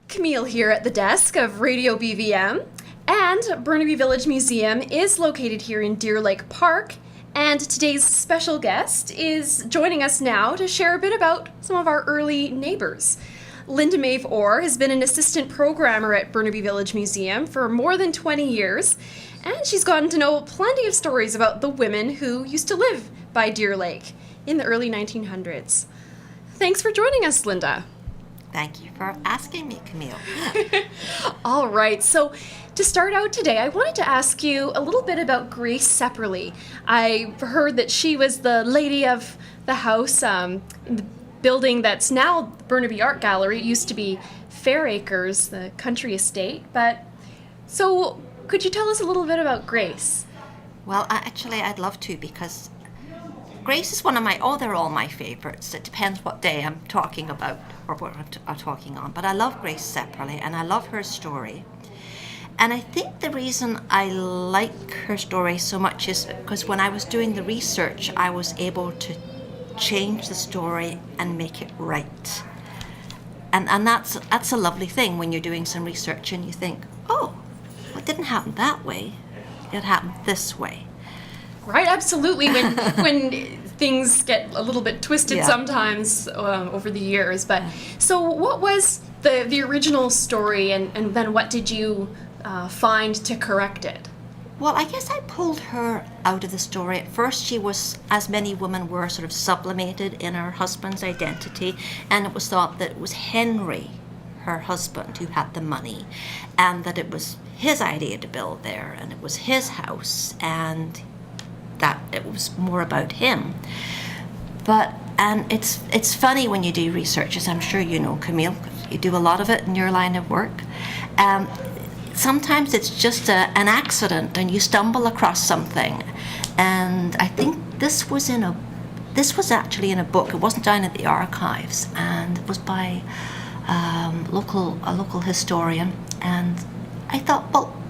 Camille here at the desk of Radio BVM, and Burnaby Village Museum is located here in Deer Lake Park, and today's special guest is joining us now to share a bit about some of our early neighbors. Linda Maeve Orr has been an assistant programmer at Burnaby Village Museum for more than 20 years, and she's gotten to know plenty of stories about the women who used to live by Deer Lake in the early 1900s. Thanks for joining us, Linda. Thank you for asking me, Camille. All right, so to start out today, I wanted to ask you a little bit about Grace Sepperly. I heard that she was the lady of the house, in the building that's now Burnaby Art Gallery. It used to be Fairacres, the country estate. So could you tell us a little bit about Grace? Well, I'd love to, because Grace is one of they're all my favorites. It depends what day I'm talking about or what I'm talking on. But I love Grace Sepperly, and I love her story. And I think the reason I like her story so much is because when I was doing the research, I was able to change the story and make it right. And that's a lovely thing when you're doing some research and you think, oh, well, it didn't happen that way. It happened this way. Right, absolutely. When things get a little bit twisted sometimes over the years. But so, what was the original story, and then what did you find to correct it? Well, I guess I pulled her out of the story. At first, she was, as many women were, sort of sublimated in her husband's identity, and it was thought that it was Henry, her husband, who had the money, and that it was his idea to build there, and it was his house, and that it was more about him. And it's funny when you do research, as I'm sure you know, Camille, you do a lot of it in your line of work. Sometimes it's just an accident and you stumble across something. And I think this was actually in a book. It wasn't down at the archives, and it was by a local historian. And I thought, well,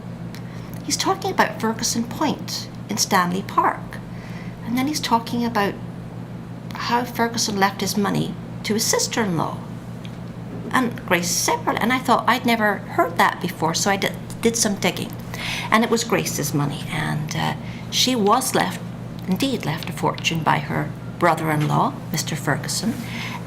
he's talking about Ferguson Point in Stanley Park, and then he's talking about how Ferguson left his money to his sister-in-law and Grace Sepperly, and I thought I'd never heard that before, so I did some digging, and it was Grace's money, and she was indeed left a fortune by her brother-in-law, Mr. Ferguson,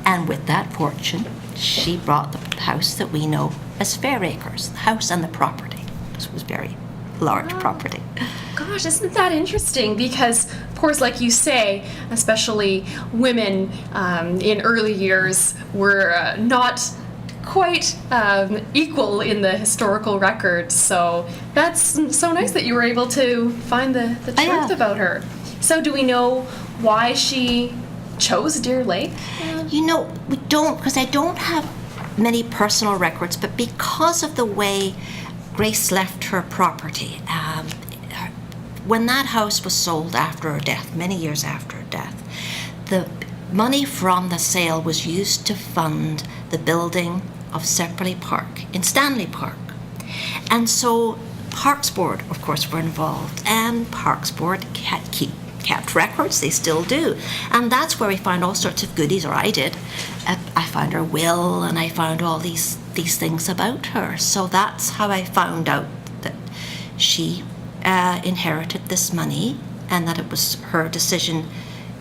and with that fortune she brought the house that we know as Fairacres, the house and the property. This was very large property. Gosh, isn't that interesting? Because, of course, like you say, especially women in early years were not quite equal in the historical record. So that's so nice that you were able to find the truth about her. So do we know why she chose Deer Lake? You know, we don't, because I don't have many personal records, but because of the way Grace left her property, when that house was sold after her death, many years after her death, the money from the sale was used to fund the building of Sepperly Park in Stanley Park. And so Parks Board, of course, were involved, and Parks Board kept records. They still do. And that's where we found all sorts of goodies, or I did. I found her will, and I found all these things about her. So that's how I found out that she inherited this money, and that it was her decision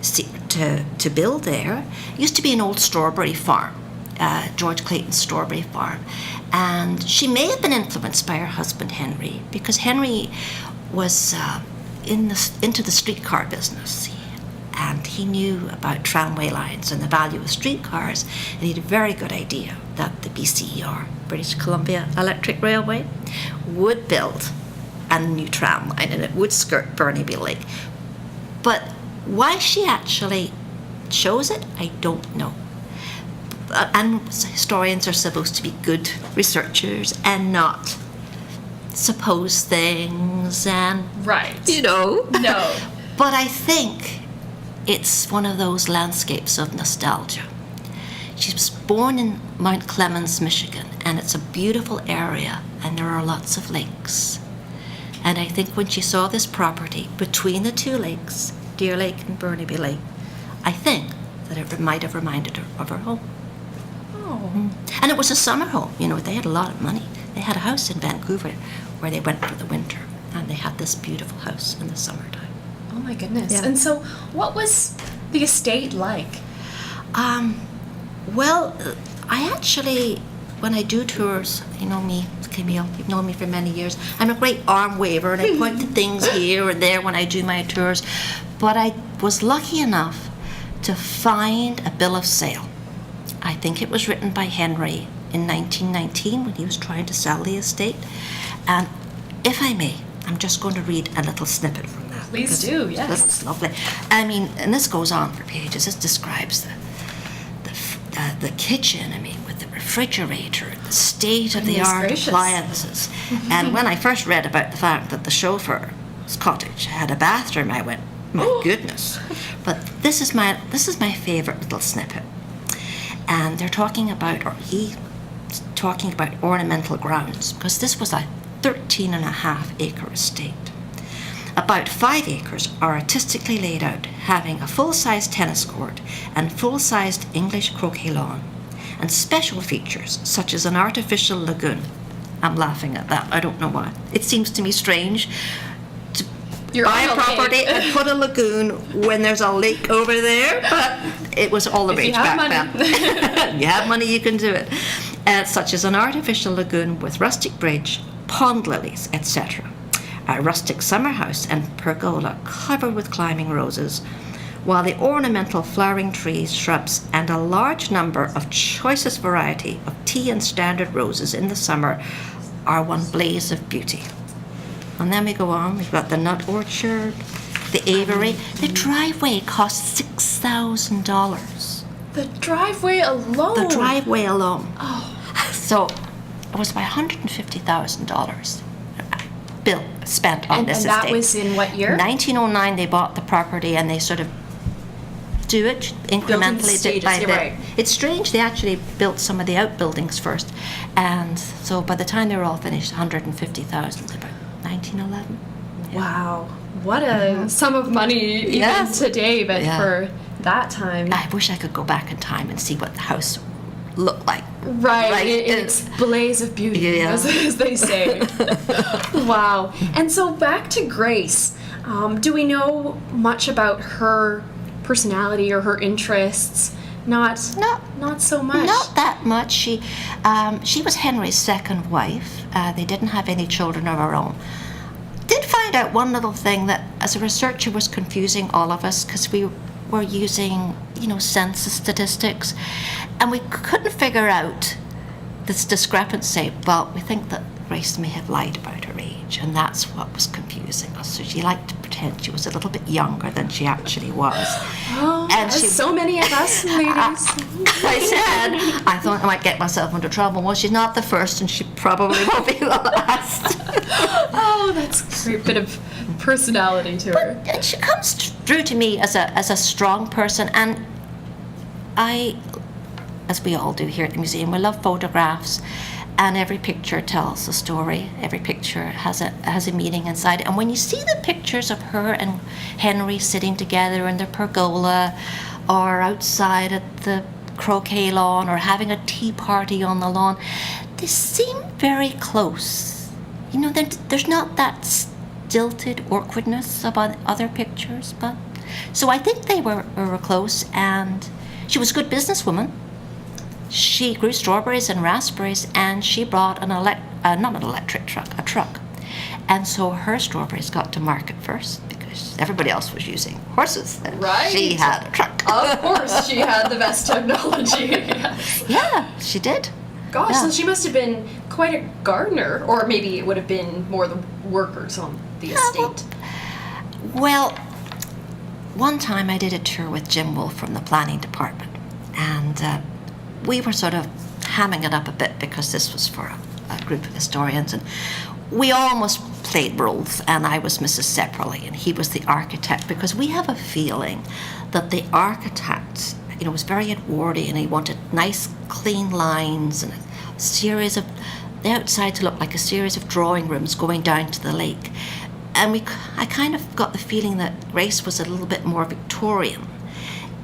to build there. It used to be an old strawberry farm, George Clayton's strawberry farm, and she may have been influenced by her husband Henry, because Henry was into the streetcar business, and he knew about tramway lines and the value of streetcars, and he had a very good idea that the BCER, British Columbia Electric Railway, would build a new tram line, and it would skirt Burnaby Lake. But why she actually chose it, I don't know. And historians are supposed to be good researchers and not suppose things and, you know. No. But I think it's one of those landscapes of nostalgia. She was born in Mount Clemens, Michigan, and it's a beautiful area, and there are lots of lakes. And I think when she saw this property between the two lakes, Deer Lake and Burnaby Lake, I think that it might have reminded her of her home. Oh, And it was a summer home. You know, they had a lot of money. They had a house in Vancouver where they went for the winter, and they had this beautiful house in the summertime. Oh my goodness. Yeah. And so what was the estate like? Well, I actually, when I do tours, you know me, Camille, you've known me for many years, I'm a great arm waver and I point to things here and there when I do my tours. But I was lucky enough to find a bill of sale. I think it was written by Henry in 1919 when he was trying to sell the estate. And if I may, I'm just going to read a little snippet from that. Please do, yes. This is lovely. I mean, and this goes on for pages. This describes the kitchen, I mean, with the refrigerator, the state-of-the-art gracious. appliances. And when I first read about the fact that the chauffeur's cottage had a bathroom, I went, my goodness. But this is my favorite little snippet. And they're talking about, or he's talking about ornamental grounds, because this was a 13.5-acre estate. About 5 acres are artistically laid out, having a full-sized tennis court and full-sized English croquet lawn, and special features such as an artificial lagoon. I'm laughing at that, I don't know why. It seems to me strange to buy a property and put a lagoon when there's a lake over there, but it was all the rage back then. You have money, you can do it. Such as an artificial lagoon with rustic bridge, pond lilies, etc. A rustic summer house and pergola covered with climbing roses, while the ornamental flowering trees, shrubs, and a large number of choicest variety of tea and standard roses in the summer are one blaze of beauty. And then we go on, we've got the nut orchard, the aviary. The driveway cost $6,000. The driveway alone? The driveway alone. Oh. So it was about $150,000 spent on this estate. And that was in what year? 1909 they bought the property, and they sort of do it incrementally bit by bit. Right. It's strange, they actually built some of the outbuildings first, and so by the time they were all finished, 150,000 about 1911. Wow. What a sum of money even Yes. today, but for that time. I wish I could go back in time and see what the house looked like. Right, in its blaze of beauty, as they say. Wow. And so back to Grace. Do we know much about her personality or her interests? Not so much. Not that much. She was Henry's second wife. They didn't have any children of her own. Did find out one little thing that, as a researcher, was confusing all of us, because we were using, census statistics, and we couldn't figure out this discrepancy. Well, we think that Grace may have lied about her age, and that's what was confusing us. So she liked to pretend she was a little bit younger than she actually was. Oh, and so many of us ladies. I thought I might get myself into trouble. Well, she's not the first, and she probably won't be the last. Oh, that's a great bit of personality to her. But she comes through to me as a strong person, and I, as we all do here at the museum, we love photographs, and every picture tells a story. Every picture has a meaning inside. And when you see the pictures of her and Henry sitting together in their pergola, or outside at the croquet lawn, or having a tea party on the lawn, they seem very close. There's not that stilted awkwardness about other pictures, but so I think they were close, and she was a good businesswoman. She grew strawberries and raspberries, and she brought not an electric truck, a truck. And so her strawberries got to market first, because everybody else was using horses. And right. She had a truck. Of course, she had the best technology. Yes. Yeah, she did. Gosh, Yeah. so she must have been quite a gardener, or maybe it would have been more the workers on the estate. Well, one time I did a tour with Jim Wolfe from the planning department, and we were sort of hamming it up a bit, because this was for a group of historians, and we almost played roles, and I was Mrs. Sepperly and he was the architect, because we have a feeling that the architect, was very Edwardian, and he wanted nice clean lines and a series of the outside to look like a series of drawing rooms going down to the lake. And I kind of got the feeling that Grace was a little bit more Victorian.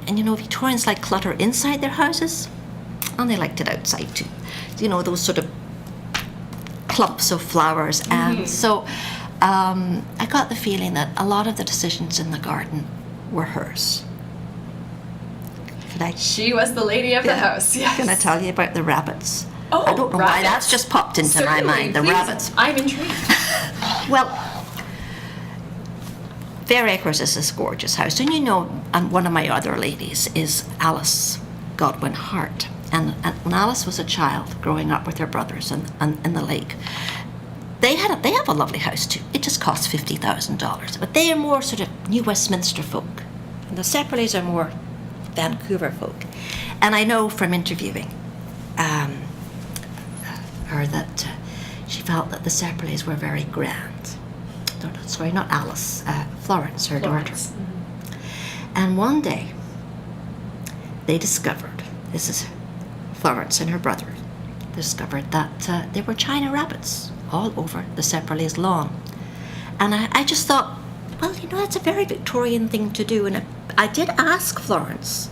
And Victorians like clutter inside their houses. and they liked it outside too. You know, those sort of clumps of flowers. And so I got the feeling that a lot of the decisions in the garden were hers. She was the lady of the house, yes. Can I tell you about the rabbits? Oh, I don't know why that's just popped into my mind, the please. rabbits. I'm intrigued. Well, Fairacres is this gorgeous house. And you know, and one of my other ladies is Alice Godwin Hart. And when Alice was a child growing up with her brothers in the lake, they have a lovely house too. It just cost $50,000. But they are more sort of New Westminster folk. And the Sepperleys are more Vancouver folk. And I know from interviewing her that she felt that the Sepperleys were very grand. Sorry, not Alice, Florence, her daughter. And one day, they discovered, this is Florence and her brother, discovered that there were China rabbits all over the Sepperleys' lawn. And I just thought, well, you know, that's a very Victorian thing to do. And I did ask Florence.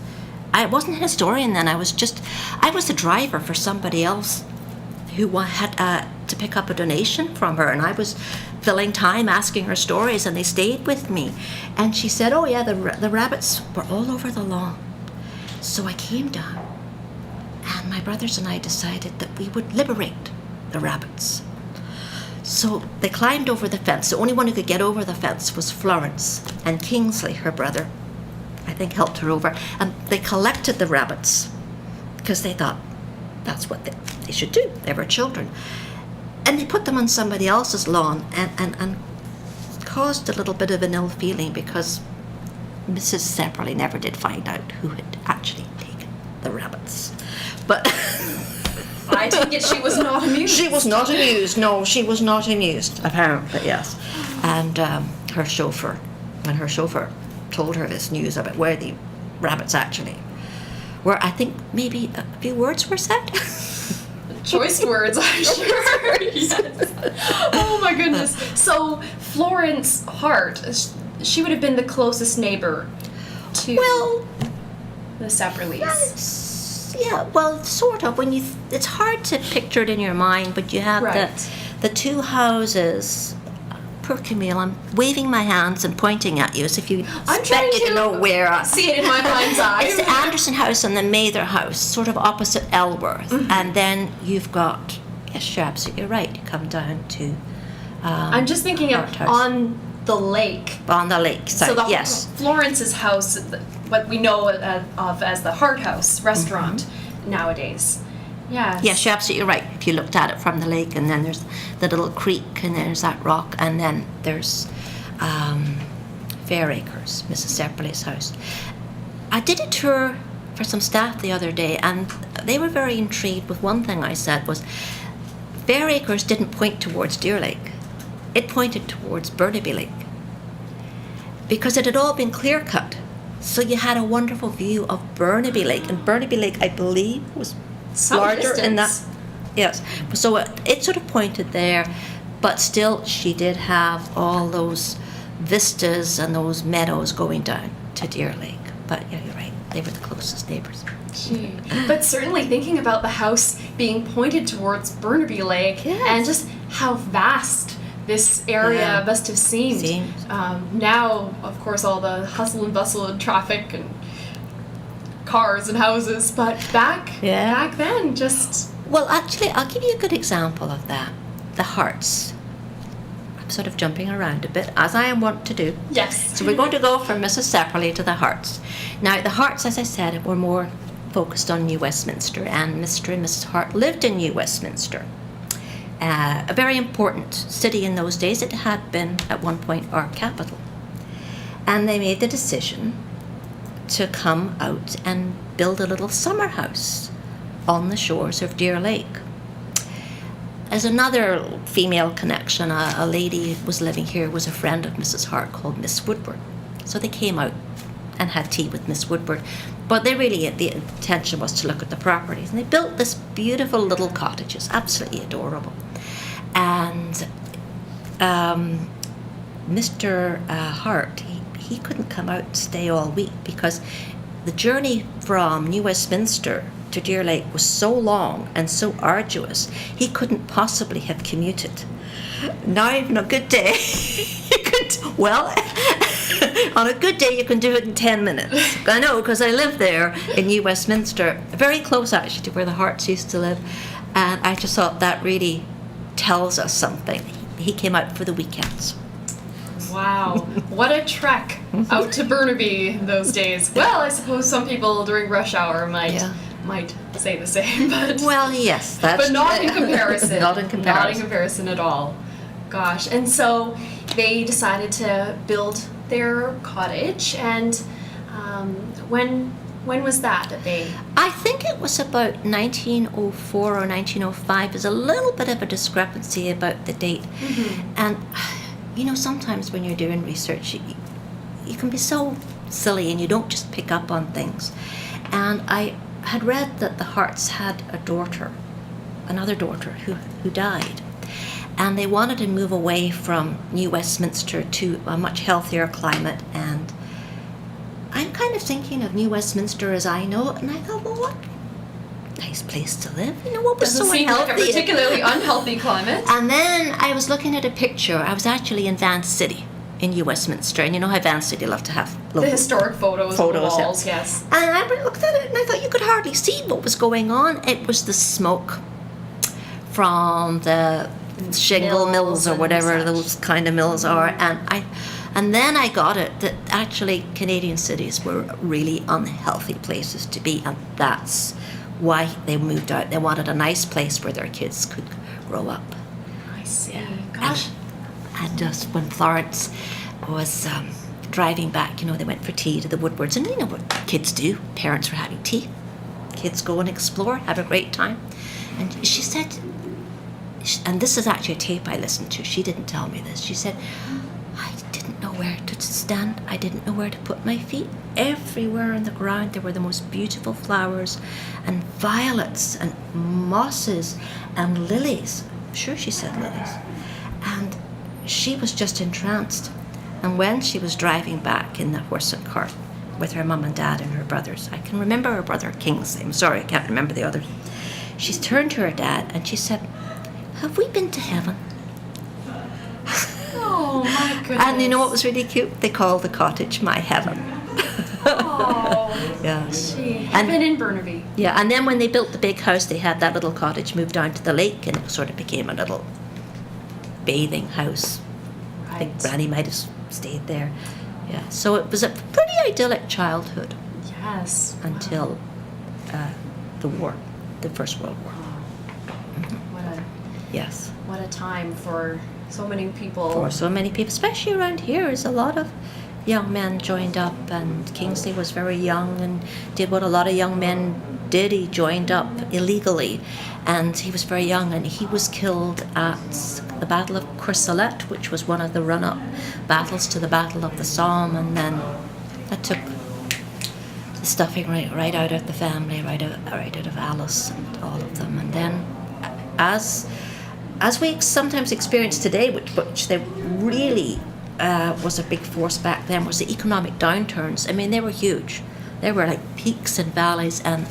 I wasn't a historian then. I was the driver for somebody else who had to pick up a donation from her, and I was filling time asking her stories, and they stayed with me. And she said, oh yeah, the rabbits were all over the lawn. So I came down, and my brothers and I decided that we would liberate the rabbits. So they climbed over the fence. The only one who could get over the fence was Florence, and Kingsley, her brother, I think helped her over. And they collected the rabbits because they thought that's what they should do. They were children. And they put them on somebody else's lawn and caused a little bit of an ill feeling because Mrs. Sepperley never did find out who had actually taken the rabbits. But I take it she was not amused. She was not amused. No, she was not amused, apparently, yes. And her chauffeur, when her chauffeur told her this news about where the rabbits actually were, I think maybe a few words were said. Choice words, I'm sure. Yes. Oh my goodness. So Florence Hart, she would have been the closest neighbor to the Sepperleys. Yes, yeah, well, sort of. When it's hard to picture it in your mind, but you have the two houses. Poor Camille, I'm waving my hands and pointing at you as if you expect you to know where. See it in my mind's eye. It's the Anderson House and the Mather House, sort of opposite Elworth. And then you've got, yes, you're absolutely right, you come down to I'm just thinking of on the lake. On the lake side, so yes. Florence's house, what we know of as the Hart House restaurant nowadays. Yes. Yes, you're absolutely right. If you looked at it from the lake, and then there's the little creek, and there's that rock, and then there's Fairacres, Mrs. Sepperley's house. I did a tour for some staff the other day, and they were very intrigued with one thing I said was Fairacres didn't point towards Deer Lake. It pointed towards Burnaby Lake because it had all been clear cut. So you had a wonderful view of Burnaby Lake, and Burnaby Lake, I believe, was larger in that. Yes. So it sort of pointed there, but still she did have all those vistas and those meadows going down to Deer Lake. But yeah, you're right. They were the closest neighbors. But certainly thinking about the house being pointed towards Burnaby Lake and just how vast this area must have seemed. Now, of course, all the hustle and bustle and traffic and cars and houses, but back then, just... Well, actually, I'll give you a good example of that. The Harts. I'm sort of jumping around a bit, as I am wont to do. Yes. So we're going to go from Mrs. Sepperley to the Harts. Now, the Harts, as I said, were more focused on New Westminster, and Mr. and Mrs. Hart lived in New Westminster. A very important city in those days. It had been, at one point, our capital. And they made the decision to come out and build a little summer house on the shores of Deer Lake. As another female connection, a lady was living here, was a friend of Mrs. Hart called Miss Woodward. So they came out and had tea with Miss Woodward. But the intention was to look at the properties. And they built this beautiful little cottages, absolutely adorable. And Mr. Hart, he couldn't come out and stay all week because the journey from New Westminster to Deer Lake was so long and so arduous, he couldn't possibly have commuted. Now, on a good day, you could, well, on a good day, you can do it in 10 minutes. I know, because I live there in New Westminster, very close actually to where the Harts used to live, and I just thought that really tells us something. He came out for the weekends. Wow, what a trek out to Burnaby those days. Well, I suppose some people during rush hour might say the same, but well, yes, that's but not in comparison. Not in comparison. Not in comparison at all. Gosh, and so they decided to build their cottage, and when was that they? I think it was about 1904 or 1905. There's a little bit of a discrepancy about the date, and sometimes when you're doing research, you can be so silly and you don't just pick up on things. And I had read that the Harts had another daughter who died. And they wanted to move away from New Westminster to a much healthier climate. And I'm kind of thinking of New Westminster as I know it. And I thought, well, what nice place to live. What was Doesn't so seem unhealthy? like a particularly unhealthy climate. And then I was looking at a picture. I was actually in Van City in New Westminster. And you know how Van City love to have the historic photos on the walls, yes. And I looked at it and I thought you could hardly see what was going on. It was the smoke from the shingle mills or whatever those kind of mills are. And then I got it that actually Canadian cities were really unhealthy places to be, and that's why they moved out. They wanted a nice place where their kids could grow up. I see. Gosh. And just when Florence was driving back, they went for tea to the Woodwards, and you know what kids do. Parents were having tea. Kids go and explore, have a great time. And she said, and this is actually a tape I listened to. She didn't tell me this. She said, I didn't know where to stand. I didn't know where to put my feet. Everywhere on the ground there were the most beautiful flowers and violets and mosses and lilies. I'm sure she said lilies. And she was just entranced. And when she was driving back in the horse and cart with her mum and dad and her brothers, I can remember her brother Kingsley. I'm sorry, I can't remember the others. She turned to her dad and she said, have we been to heaven? Oh my goodness. And you know what was really cute? They called the cottage my heaven. Oh. Yes. Heaven in Burnaby. Yeah, and then when they built the big house, they had that little cottage moved down to the lake, and it sort of became a little bathing house. I think Granny might have stayed there. Yeah, so it was a pretty idyllic childhood. Yes. Until the war, the First World War. Yes. What a time for so many people. For so many people, especially around here, there's a lot of young men joined up, and Kingsley was very young and did what a lot of young men did. He joined up illegally, and he was very young, and he was killed at the Battle of Courcelette, which was one of the run-up battles to the Battle of the Somme, and then that took the stuffing right out of the family, right out of Alice and all of them. And then as we sometimes experience today, which they really was a big force back then, was the economic downturns. I mean, they were huge. There were like peaks and valleys, and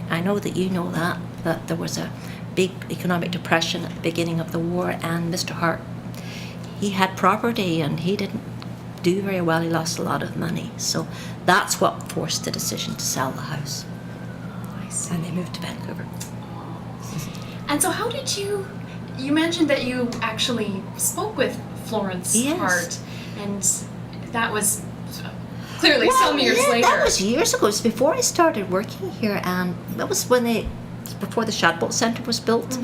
I know that you know that there was a big economic depression at the beginning of the war, and Mr. Hart, he had property and he didn't do very well. He lost a lot of money. So that's what forced the decision to sell the house. I see. And they moved to Vancouver. And so how did you mentioned that you actually spoke with Florence Hart, and that was clearly some years later. That was years ago. It was before I started working here, and that was before the Shadbolt Centre was built,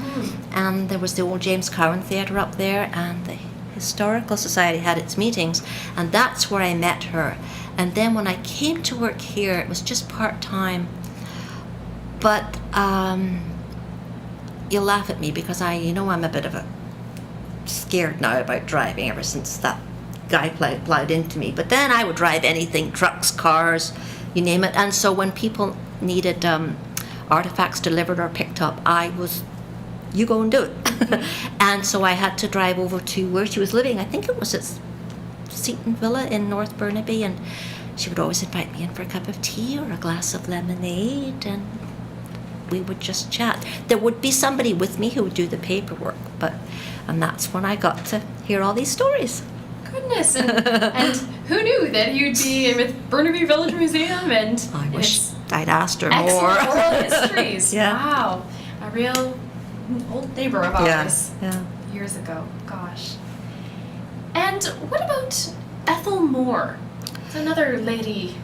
and there was the old James Cowan Theatre up there, and the Historical Society had its meetings, and that's where I met her. And then when I came to work here, it was just part-time, but you'll laugh at me because I'm a bit of a scared now about driving ever since that guy plowed into me. But then I would drive anything, trucks, cars, you name it. And so when people needed artifacts delivered or picked up, you go and do it. And so I had to drive over to where she was living. I think it was at Seaton Villa in North Burnaby, and she would always invite me in for a cup of tea or a glass of lemonade, and we would just chat. There would be somebody with me who would do the paperwork, and that's when I got to hear all these stories. Goodness, and who knew that you'd be with Burnaby Village Museum and I wish I'd asked her excellent more. oral histories. Yeah. Wow, a real old neighbor of ours. Yeah. Years ago. Gosh. And what about Ethel Moore? It's another lady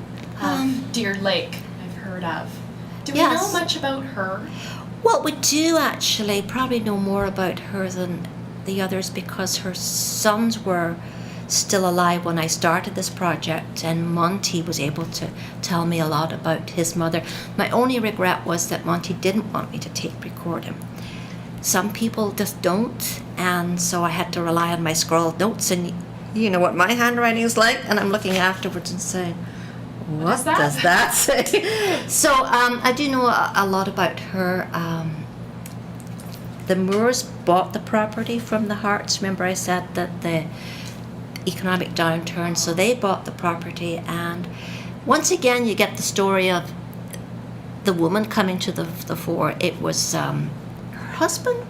of Deer Lake I've heard of. Do we know much about her? Well, we do actually probably know more about her than the others because her sons were still alive when I started this project, and Monty was able to tell me a lot about his mother. My only regret was that Monty didn't want me to tape record him. Some people just don't, and so I had to rely on my scrawled notes, and you know what my handwriting is like, and I'm looking afterwards and saying, what does that say? So I do know a lot about her. The Moores bought the property from the Harts. Remember I said that the economic downturn, so they bought the property, and once again you get the story of the woman coming to the fore. It was her husband,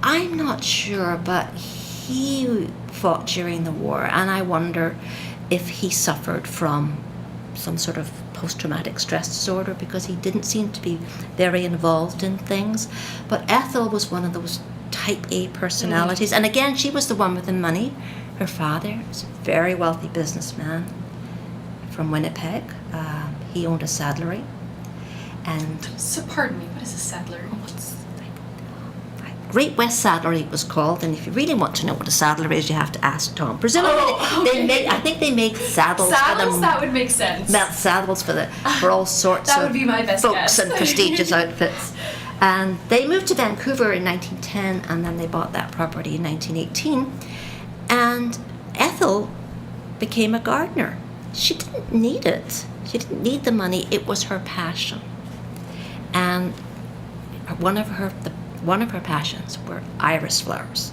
I'm not sure, but he fought during the war, and I wonder if he suffered from some sort of post-traumatic stress disorder because he didn't seem to be very involved in things. But Ethel was one of those type A personalities, and again she was the one with the money. Her father was a very wealthy businessman from Winnipeg. He owned a saddlery, and So pardon me, what is a saddler? Great West Saddlery it was called, and if you really want to know what a saddler is, you have to ask Tom. Presumably, I think they make saddles. Saddles? For That would make sense. Saddles for all sorts That of would be my best folks guess. and prestigious outfits. And they moved to Vancouver in 1910, and then they bought that property in 1918. And Ethel became a gardener. She didn't need it. She didn't need the money. It was her passion. And one of her passions were iris flowers.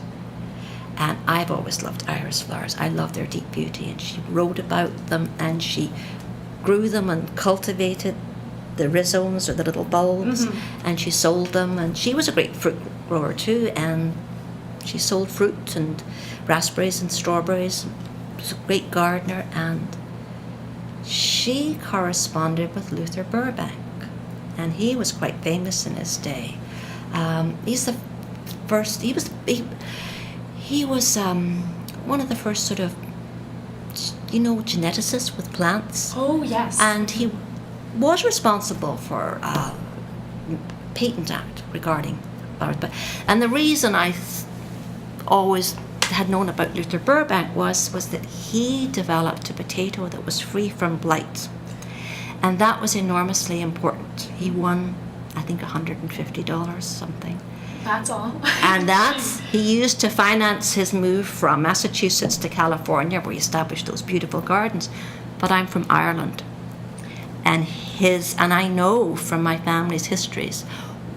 And I've always loved iris flowers. I love their deep beauty. And she wrote about them, and she grew them and cultivated the rhizomes or the little bulbs, and she sold them. And she was a great fruit grower too, and she sold fruit and raspberries and strawberries. She was a great gardener, and she corresponded with Luther Burbank, and he was quite famous in his day. He's the first. He was one of the first sort of, geneticists with plants. Oh yes. And he was responsible for Patent Act regarding flowers. And the reason I always had known about Luther Burbank was that he developed a potato that was free from blight, and that was enormously important. He won, I think, $150 something. That's all. And he used to finance his move from Massachusetts to California, where he established those beautiful gardens. But I'm from Ireland, and I know from my family's histories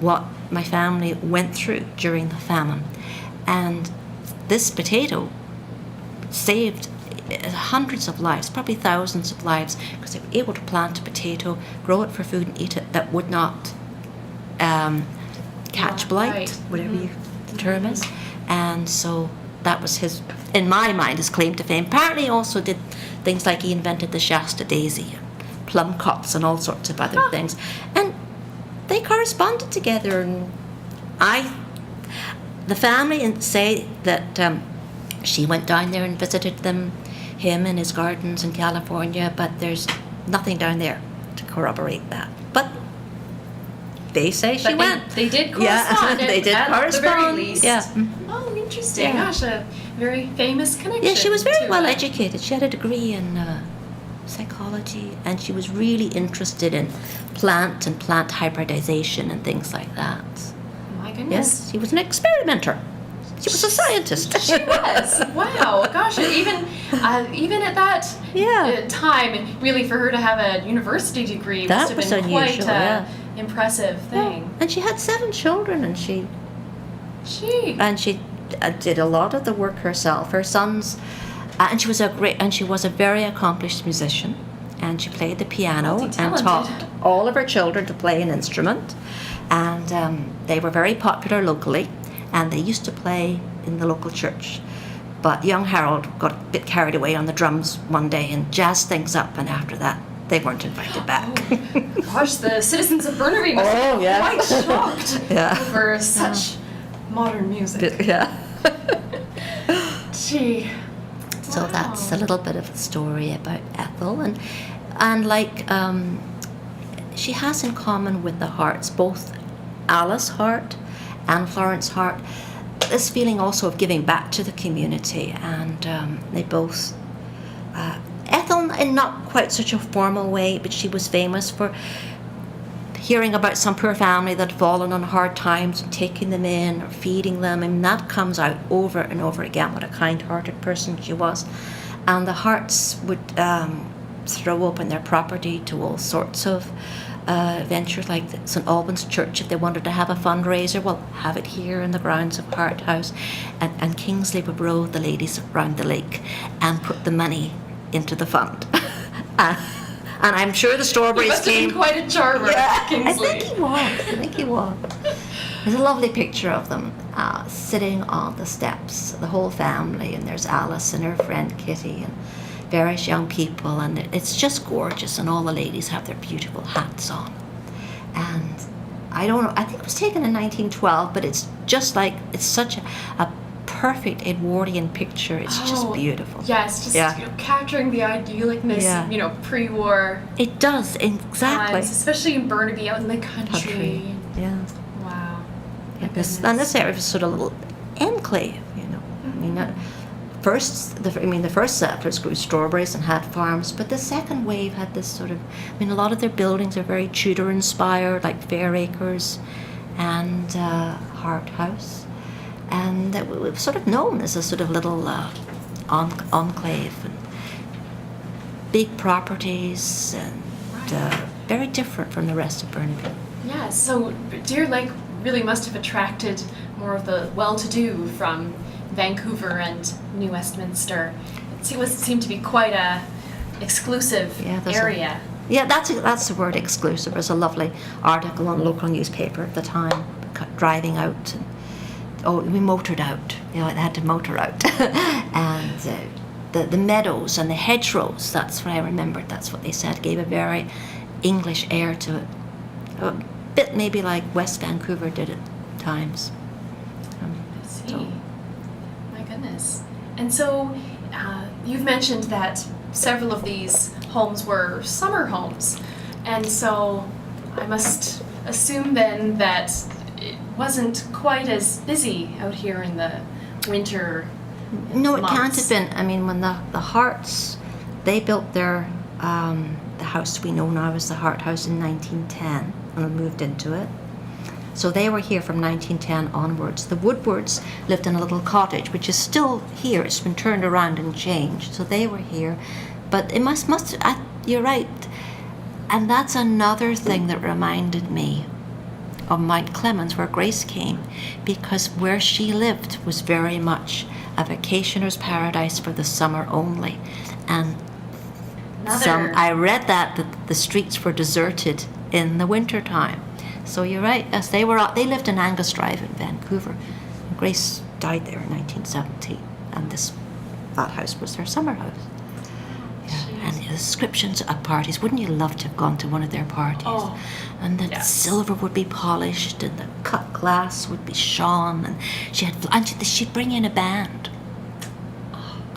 what my family went through during the famine. And this potato saved hundreds of lives, probably thousands of lives, because they were able to plant a potato, grow it for food, and eat it that would not catch blight, whatever the term is. And so that was in my mind, his claim to fame. Apparently he also did things like he invented the Shasta daisy, plum cups, and all sorts of other things. And they corresponded together, and the family say that she went down there and visited him in his gardens in California, but there's nothing down there to corroborate that. But they say she went. They did correspond. Yeah, they did correspond. At the very least. Yeah. Oh, interesting. Yeah. Gosh, a very famous connection. Yeah, she was very to well it. educated. She had a degree in psychology, and she was really interested in plant hybridization and things like that. My goodness. Yes, she was an experimenter. She was a scientist. She was. Wow. Gosh, and even at that time, and really for her to have a university degree That must was have been quite unusual, yeah. impressive thing. Yeah. And she had 7 children, and she did a lot of the work herself. Her sons, and she was a very accomplished musician. and she played the piano and Multi-talented. taught all of her children to play an instrument. And they were very popular locally, and they used to play in the local church. But young Harold got a bit carried away on the drums one day and jazzed things up, and after that, they weren't invited back. Gosh, the citizens of Burnaby must Oh, be yeah. quite shocked Yeah. over such modern music. Yeah. Gee. So Wow. that's a little bit of a story about Ethel, and like she has in common with the Harts, both Alice Hart and Florence Hart, this feeling also of giving back to the community, and they both. Ethel, in not quite such a formal way, but she was famous for hearing about some poor family that had fallen on hard times and taking them in or feeding them, and that comes out over and over again, what a kind-hearted person she was. And the Harts would throw open their property to all sorts of ventures, like the St Albans Church. If they wanted to have a fundraiser, well, have it here in the grounds of Hart House, and Kingsley would row the ladies around the lake and put the money into the fund. And I'm sure the He strawberries must have came. been quite a charmer, Kingsley. I think he was. There's a lovely picture of them sitting on the steps, the whole family, and there's Alice and her friend Kitty and various young people, and it's just gorgeous, and all the ladies have their beautiful hats on. And I don't know, I think it was taken in 1912, but it's just like, it's such a perfect Edwardian picture. It's just beautiful. Yes, just Yeah. Capturing the idealicness, Yeah. pre-war It does, exactly. times, especially in Burnaby, out in the country. Yeah. Wow. My This, goodness. and this area was sort of a little enclave, I mean, the first settlers grew strawberries and had farms, but the second wave had this sort of, a lot of their buildings are very Tudor inspired, like Fairacres and Hart House. And it was sort of known as a sort of little enclave, and big properties, and very different from the rest of Burnaby. Yeah, so Deer Lake really must have attracted more of the well-to-do from Vancouver and New Westminster. It seemed to be quite a exclusive area. That's the word, exclusive. There's a lovely article on a local newspaper at the time, driving out. We motored out. They had to motor out. And the meadows and the hedgerows, that's what I remembered. That's what they said, gave a very English air to it. A bit maybe like West Vancouver did at times. I see. My goodness. And so you've mentioned that several of these homes were summer homes. And so I must assume then that it wasn't quite as busy out here in the winter No, it months. can't have been. When the Harts, they built their the house we know now as the Hart House in 1910 and moved into it. So they were here from 1910 onwards. The Woodwards lived in a little cottage, which is still here. It's been turned around and changed. So they were here. But it you're right. And that's another thing that reminded me of Mount Clemens, where Grace came, because where she lived was very much a vacationer's paradise for the summer only. And I read that the streets were deserted in the winter time. So you're right. Yes, they lived in Angus Drive in Vancouver. Grace died there in 1917, and that house was their summer house. Yeah. And the descriptions of parties. Wouldn't you love to have gone to one of their parties? Oh, and the yes. silver would be polished, and the cut glass would be shone, and she'd bring in a band.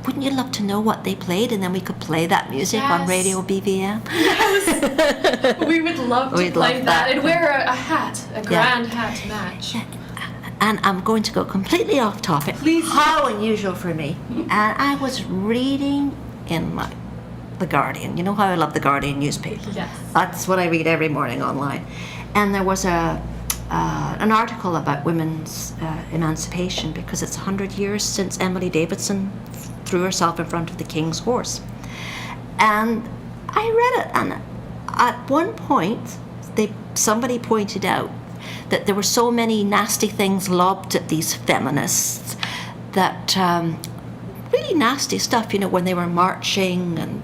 Wouldn't you love to know what they played, and then we could play that music on Yes. Radio BVM? Yes. We would love to We'd play love that. that. And wear a hat, a grand hat to match. And I'm going to go completely off topic. Please. How unusual for me. And I was reading in The Guardian. You know how I love The Guardian newspaper? Yes. That's what I read every morning online. And there was an article about women's emancipation, because it's 100 years since Emily Davidson threw herself in front of the king's horse. And I read it, and at one point somebody pointed out that there were so many nasty things lobbed at these feminists, that really nasty stuff, when they were marching and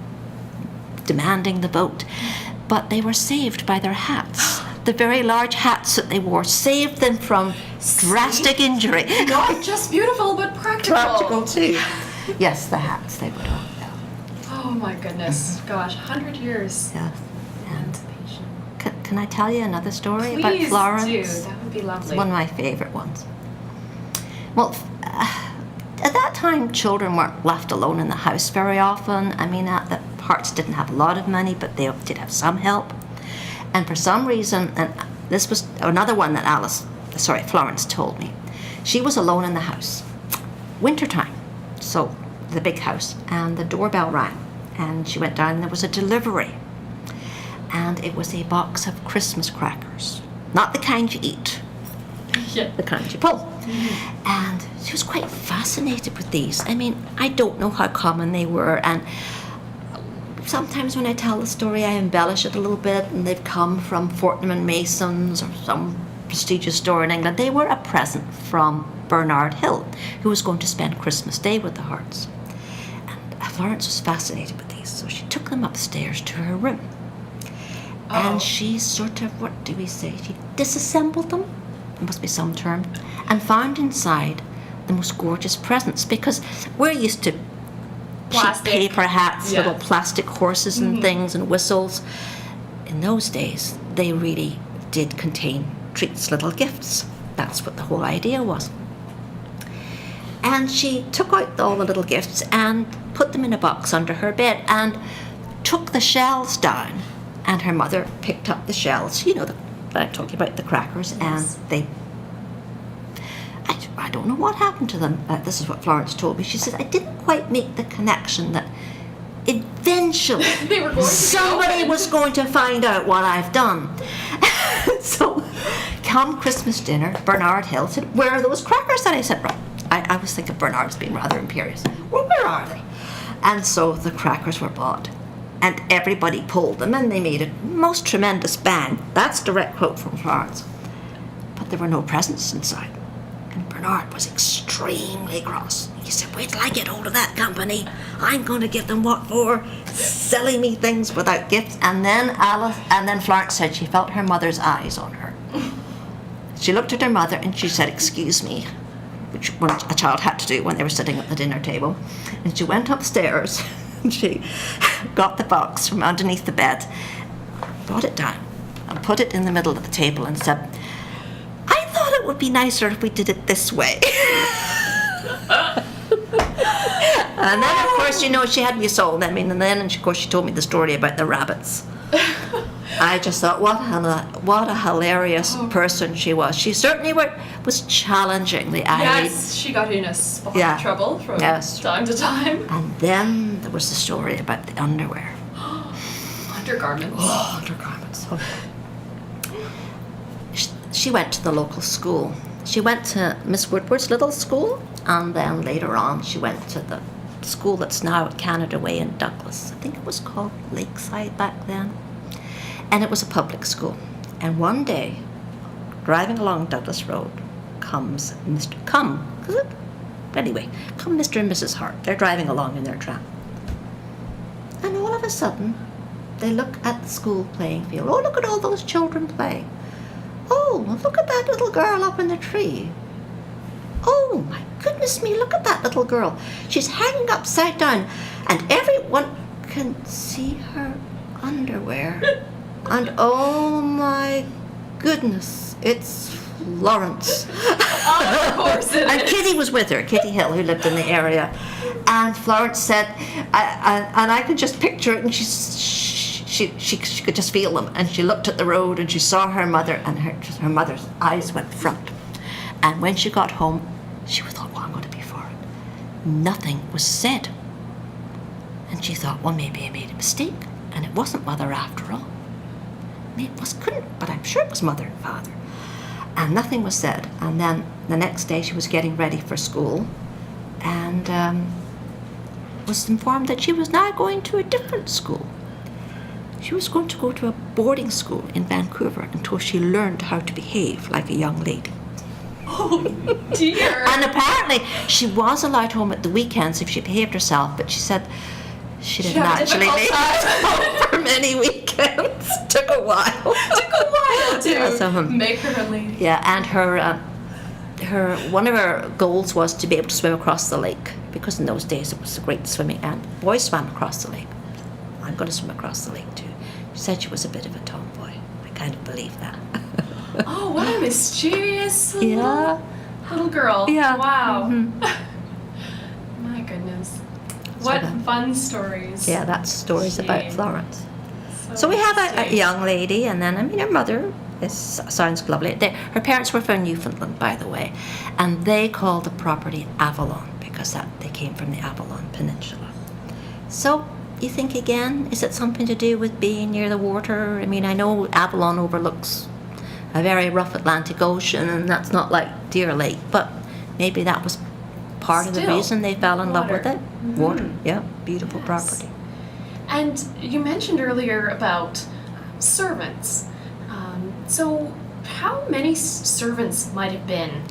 demanding the vote. But they were saved by their hats. The very large hats that they wore saved them from drastic injury. Not just beautiful, but practical. Practical too. Yes, the hats they would own. Yeah. Oh my goodness. Gosh, 100 years. Yeah. And can I tell you another story about Please Florence? do. That would be lovely. It's one of my favorite ones. Well, at that time, children weren't left alone in the house very often. I mean, the Harts didn't have a lot of money, but they did have some help. And for some reason, and this was another one that Florence told me, she was alone in the house, wintertime, so the big house, and the doorbell rang, and she went down and there was a delivery. And it was a box of Christmas crackers. Not the kind you eat, the kind you pull. Mm-hmm. And she was quite fascinated with these. I mean, I don't know how common they were, and sometimes when I tell the story, I embellish it a little bit, and they've come from Fortnum & Mason's or some prestigious store in England. They were a present from Bernard Hill, who was going to spend Christmas Day with the Harts. And Florence was fascinated with these, so she took them upstairs to her room. And she sort of, what do we say, she disassembled them, there must be some term, and found inside the most gorgeous presents, because we're used to cheap paper hats, little plastic horses and things and whistles. In those days, they really did contain treats, little gifts. That's what the whole idea was. And she took out all the little gifts and put them in a box under her bed and took the shells down. And her mother picked up the shells, you know, I'm talking about the crackers, and they, I don't know what happened to them. This is what Florence told me. She said, I didn't quite make the connection that eventually somebody was going to find out what I've done. So, come Christmas dinner, Bernard Hill said, where are those crackers? And I said, right. I was thinking Bernard's being rather imperious. Well, where are they? And so the crackers were bought. And everybody pulled them, and they made a most tremendous bang. That's a direct quote from Florence. But there were no presents inside. And Bernard was extremely cross. He said, wait till I get hold of that company. I'm going to give them what for? Selling me things without gifts. And then Florence said she felt her mother's eyes on her. She looked at her mother and she said, excuse me, which a child had to do when they were sitting at the dinner table. And she went upstairs. She got the box from underneath the bed, brought it down, and put it in the middle of the table and said, I thought it would be nicer if we did it this way. And then, of course, you know, she had me sold. I mean, and then, of course, she told me the story about the rabbits. I just thought, what a hilarious person she was. She certainly was challenging the idea. Yes, she got in a spot of trouble from time to time. And then there was the story about the underwear. Undergarments. Oh, undergarments. She went to the local school. She went to Miss Woodward's little school, and then later on she went to the school that's now at Canada Way in Douglas. I think it was called Lakeside back then. And it was a public school. And one day, driving along Douglas Road, come Mr. and Mrs. Hart. They're driving along in their tram. And all of a sudden, they look at the school playing field. Oh, look at all those children playing. Oh, look at that little girl up in the tree. Oh, my goodness me, look at that little girl. She's hanging upside down, and everyone can see her underwear. And oh my goodness, it's Florence. Of course it And is. Kitty was with her, Kitty Hill, who lived in the area. And Florence said, and I could just picture it, and she could just feel them. And she looked at the road, and she saw her mother, and her mother's eyes went front. And when she got home, she thought, well, I'm going to be for it. Nothing was said. And she thought, well, maybe I made a mistake, and it wasn't mother after all. But I'm sure it was mother and father. And nothing was said. And then the next day she was getting ready for school and was informed that she was now going to a different school. She was going to go to a boarding school in Vancouver until she learned how to behave like a young lady. Oh, dear. And apparently she was allowed home at the weekends if she behaved herself, but she said She didn't actually make it home for many weekends. Took a while. To make her a lady. Yeah, and her one of her goals was to be able to swim across the lake, because in those days it was great swimming, and boys swam across the lake. I'm going to swim across the lake too. She said she was a bit of a tomboy. I kind of believe that. Oh, what a mischievous Yeah. little girl. Yeah. Wow. Mm-hmm. My goodness. What fun stories. Yeah, that's stories about Gee. Florence. So we have a young lady, and then, I mean, her mother sounds lovely. Her parents were from Newfoundland, by the way, and they called the property Avalon because they came from the Avalon Peninsula. So you think again, is it something to do with being near the water? I mean, I know Avalon overlooks a very rough Atlantic Ocean, and that's not like Deer Lake, but maybe that was part of the reason they fell in love with it. Mm-hmm. Water, yeah, beautiful property. And you mentioned earlier about servants. So how many servants might have been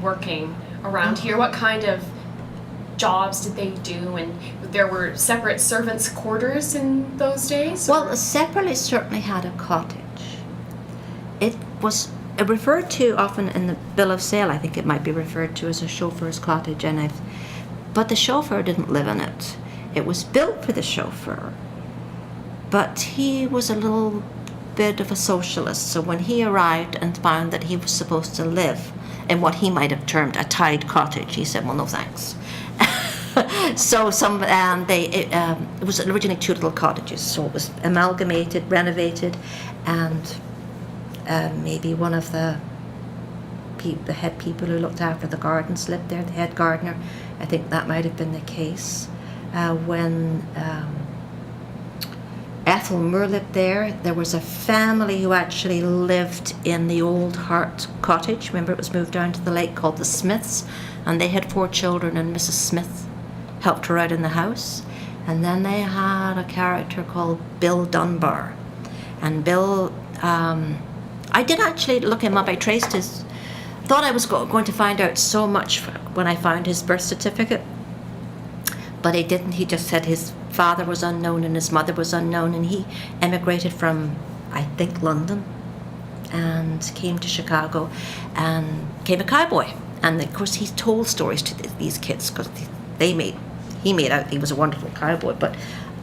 working around here? What kind of jobs did they do? And there were separate servants' quarters in those days? Well, Seppele certainly had a cottage. It was referred to often in the bill of sale. I think it might be referred to as a chauffeur's cottage, but the chauffeur didn't live in it. It was built for the chauffeur, but he was a little bit of a socialist. So when he arrived and found that he was supposed to live in what he might have termed a tied cottage, he said, "Well, no thanks." So it was originally two little cottages. So it was amalgamated, renovated, and maybe one of the head people who looked after the gardens lived there, the head gardener. I think that might have been the case. When Ethel Moore lived there was a family who actually lived in the old Hart cottage. Remember, it was moved down to the lake, called the Smiths, and they had 4 children, and Mrs. Smith helped her out in the house. And then they had a character called Bill Dunbar. And Bill, I did actually look him up. I traced thought I was going to find out so much when I found his birth certificate, but I didn't. He just said his father was unknown and his mother was unknown, and he emigrated from, I think, London, and came to Chicago and became a cowboy. And of course he told stories to these kids, because he made out he was a wonderful cowboy, but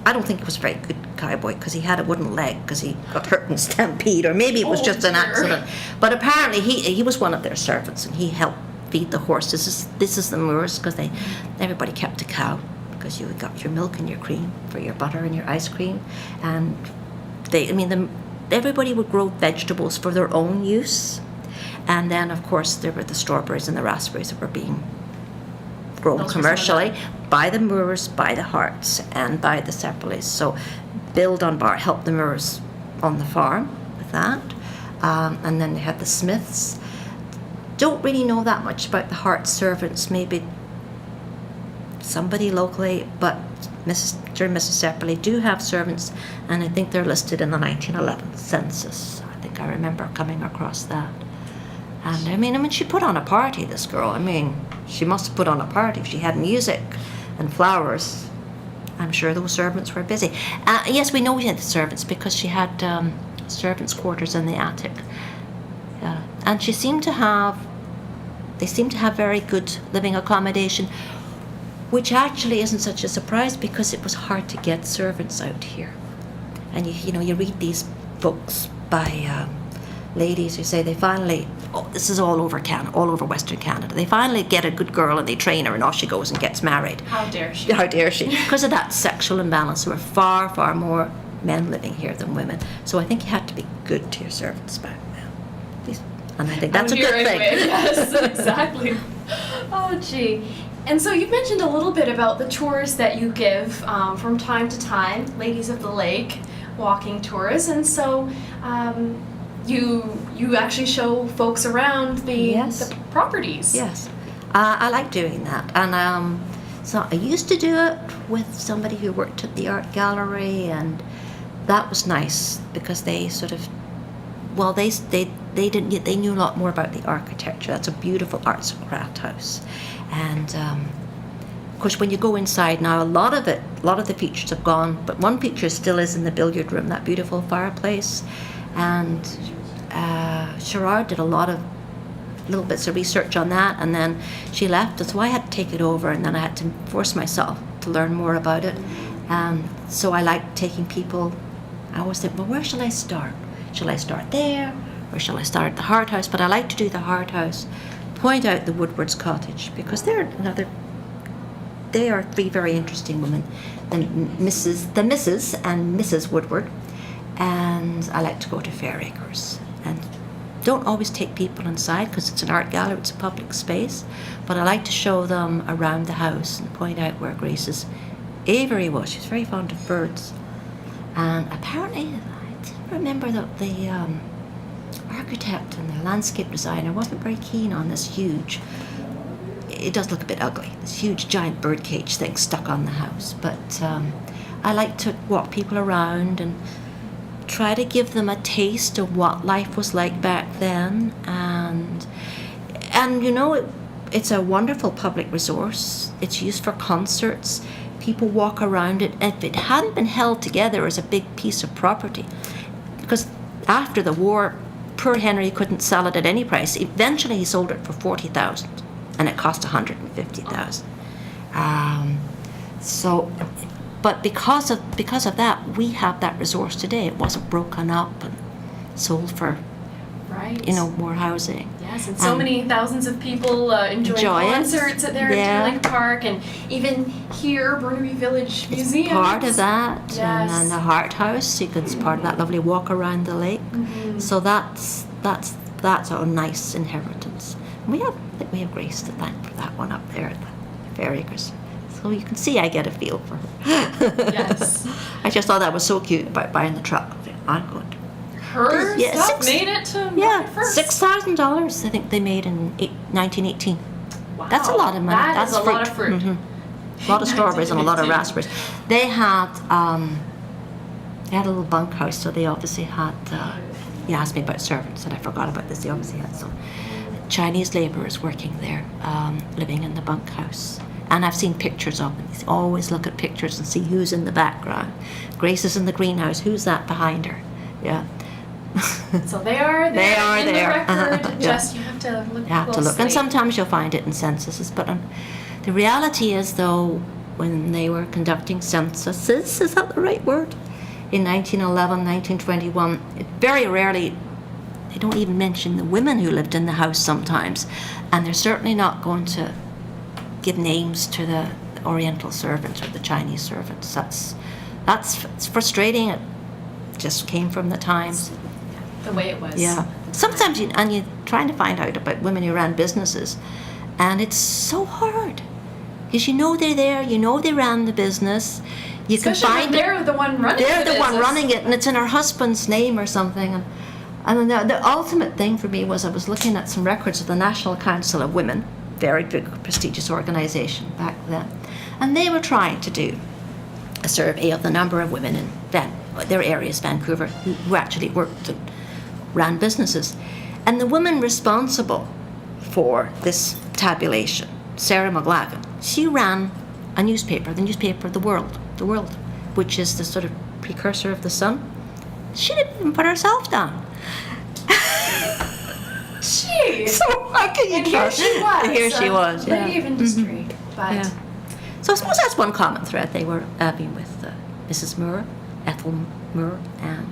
I don't think he was a very good cowboy, because he had a wooden leg because he got hurt in a stampede, or maybe it was just an accident. But apparently he was one of their servants, and he helped feed the horses. This is the Moors, because everybody kept a cow, because you got your milk and your cream for your butter and your ice cream, and everybody would grow vegetables for their own use, and then of course there were the strawberries and the raspberries that were being grown commercially by the Moors, by the Harts, and by the Seppeles. So Bill Dunbar helped the Moors on the farm with that, and then they had the Smiths. Don't really know that much about the Hart servants, maybe somebody locally, but Mr. and Mrs. Seppele do have servants, and I think they're listed in the 1911 census. I think I remember coming across that. And I mean, she put on a party, this girl. I mean, she must have put on a party if she had music and flowers. I'm sure those servants were busy. Yes, we know we had the servants because she had servants' quarters in the attic. And they seemed to have very good living accommodation, which actually isn't such a surprise because it was hard to get servants out here. And you read these books by ladies who say they finally, this is all over Canada, all over Western Canada, they finally get a good girl and they train her and off she goes and gets married. How dare she? How dare she? Because of that sexual imbalance, there were far, far more men living here than women. So I think you had to be good to your servants back then. And I think that's a good thing. Yes, exactly. Oh, gee. And so you've mentioned a little bit about the tours that you give from time to time, Ladies of the Lake walking tours, and so you actually show folks around the properties. Yes, I like doing that, and so I used to do it with somebody who worked at the art gallery, and that was nice because they sort of, well, they knew a lot more about the architecture. That's a beautiful arts and craft house, and course, when you go inside now, a lot of the features have gone, but one feature still is in the billiard room, that beautiful fireplace. And Gerard did a lot of little bits of research on that, and then she left, so I had to take it over, and then I had to force myself to learn more about it. So I like taking people. I always think, well, where shall I start? Shall I start there, or shall I start at the Hart house? But I like to do the Hart house, point out the Woodward's cottage, because they are three very interesting women, the Mrs. and Mrs. Woodward, and I like to go to Fairacres, and don't always take people inside because it's an art gallery, it's a public space, but I like to show them around the house and point out where Grace's aviary was. She's very fond of birds, and apparently I didn't remember that the architect and the landscape designer wasn't very keen on this huge, it does look a bit ugly, this huge giant birdcage thing stuck on the house, but I like to walk people around and try to give them a taste of what life was like back then, and you know, it's a wonderful public resource. It's used for concerts. People walk around it. If it hadn't been held together as a big piece of property, because after the war, poor Henry couldn't sell it at any price. Eventually, he sold it for 40,000, and it cost 150,000. But because of that, we have that resource today. It wasn't broken up and sold for, right, more housing. Yes, and so many thousands of people enjoying concerts at there at Deer Lake Park, and even here, Burnaby Village Museum. It's part of that, yes. And then the Hart House. It's part of that lovely walk around the lake. Mm-hmm. So that's our nice inheritance. And we have Grace to thank for that one up there at the Fairacres. So you can see I get a feel for her. Yes. I just thought that was so cute about buying the truck. I'm going to. Her stuff made it to market first. $6,000 I think they made in 1918. Wow. That's a lot of money. That's a fruit. lot of fruit. Mm-hmm. A lot of strawberries and a lot of raspberries. They had a little bunkhouse, so they obviously had. You asked me about servants, and I forgot about this. They obviously had some Chinese labourers working there, living in the bunkhouse. And I've seen pictures of them. You always look at pictures and see who's in the background. Grace is in the greenhouse. Who's that behind her? Yeah. So they are there in the record. Yeah. Just you have to look. You have to look, and sometimes you'll find it in censuses. But the reality is, though, when they were conducting censuses, is that the right word? In 1911, 1921, very rarely. They don't even mention the women who lived in the house sometimes, and they're certainly not going to give names to the Oriental servants or the Chinese servants. It's frustrating. It just came from the times. The way it was. Yeah. Sometimes you're trying to find out about women who ran businesses, and it's so hard because they're there. They ran the business. You Especially can find they're the one running. They're the one running it, and it's in her husband's name or something. And then the ultimate thing for me was I was looking at some records of the National Council of Women, very big, prestigious organization back then, and they were trying to do a survey of the number of women in their areas, Vancouver, who actually worked and ran businesses. And the woman responsible for this tabulation, Sarah McLagan, she ran a newspaper, the newspaper The World, which is the sort of precursor of The Sun. She didn't even put herself down. Jeez. So how can you trust? Here she was. Yeah. Lady of industry. But yeah. So I suppose that's one common thread. They were being with Mrs. Moore, Ethel Moore, and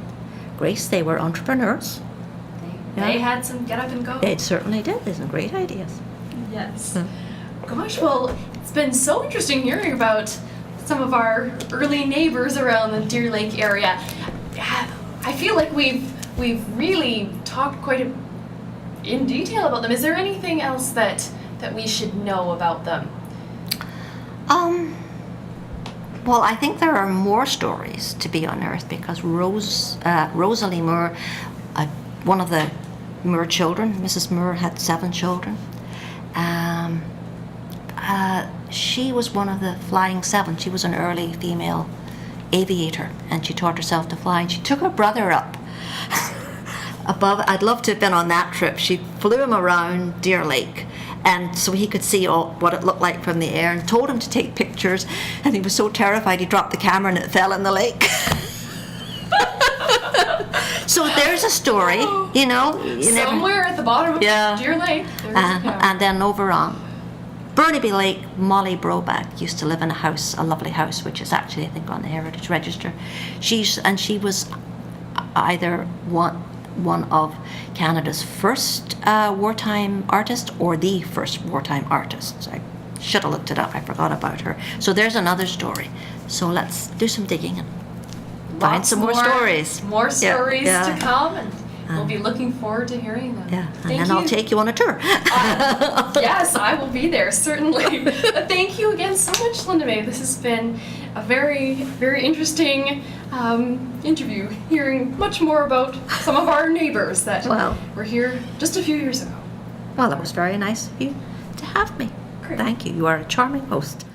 Grace. They were entrepreneurs. They had some get up and go. They certainly did. They had some great ideas. Yes. Gosh, well, it's been so interesting hearing about some of our early neighbors around the Deer Lake area. I feel like we've really talked quite in detail about them. Is there anything else that we should know about them? Well, I think there are more stories to be unearthed because Rosalie Moore, one of the Moore children, Mrs. Moore had 7 children. She was one of the Flying 7. She was an early female aviator, and she taught herself to fly. And she took her brother up above. I'd love to have been on that trip. She flew him around Deer Lake, And so he could see all what it looked like from the air, and told him to take pictures, and he was so terrified he dropped the camera and it fell in the lake. So there's a story, you know. Somewhere at the bottom of Deer Lake. And then over on Burnaby Lake, Molly Broback used to live in a lovely house, which is actually, I think, on the Heritage Register. She was either one of Canada's first wartime artists, or the first wartime artist. I should have looked it up. I forgot about her. So there's another story. So let's do some digging and find some more stories. More stories to come, and we'll be looking forward to hearing them. Yeah, and then I'll take you on a tour. Yes, I will be there, certainly. But thank you again so much, Linda May. This has been a very, very interesting interview, hearing much more about some of our neighbors that were here just a few years ago. Well, it was very nice of you to have me. Great. Thank you. You are a charming host.